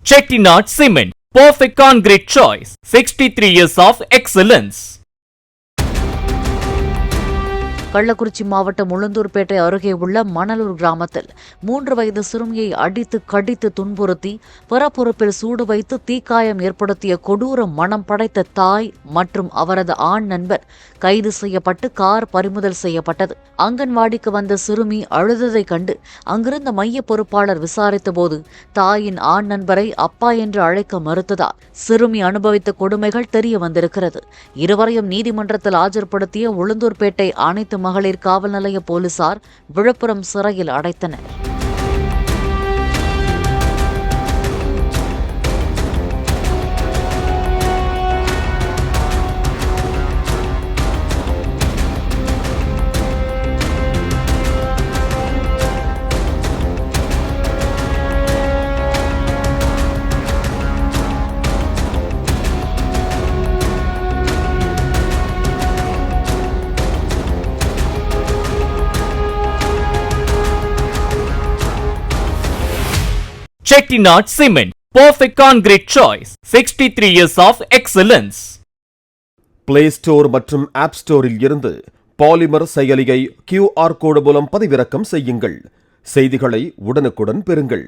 Chettinad Cement, perfect concrete choice. 63 years of excellence. Kallakurichi மாவட்டம் உளுந்தூர்பேட்டை அருகே உள்ள மணலூர் கிராமத்தில் 3 வயது சிறுமியை அடித்து கடித்து துன்புறுத்தி பிறப்புறுப்பில் சூடு வைத்து தீக்காயம் ஏற்படுத்திய கொடூர மனம் படைத்த தாய் மற்றும் அவரது ஆண் நண்பர் கைது செய்யப்பட்டு கார் பறிமுதல் செய்யப்பட்டது. அங்கன்வாடிக்கு வந்த சிறுமி அழுததை கண்டு அங்கிருந்த மைய பொறுப்பாளர் விசாரித்த போது தாயின் ஆண் நண்பரை அப்பா என்று அழைக்க மறுத்ததால் சிறுமி அனுபவித்த கொடுமைகள் தெரிய வந்திருக்கிறது. இருவரையும் நீதிமன்றத்தில் ஆஜர்படுத்திய உளுந்தூர்பேட்டை அனைத்து மகளிர் காவல் நிலைய போலீசார் விழுப்புரம் சிறையில் அடைத்தனர். Chettinad Cement, perfect concrete choice. 63 years of excellence. Play store மற்றும் ஆப் ஸ்டோரில் இருந்து பாலிமர் செயலியை QR கோடு மூலம் பதிவிறக்கம் செய்யுங்கள். செய்திகளை உடனுக்குடன் பெறுங்கள்.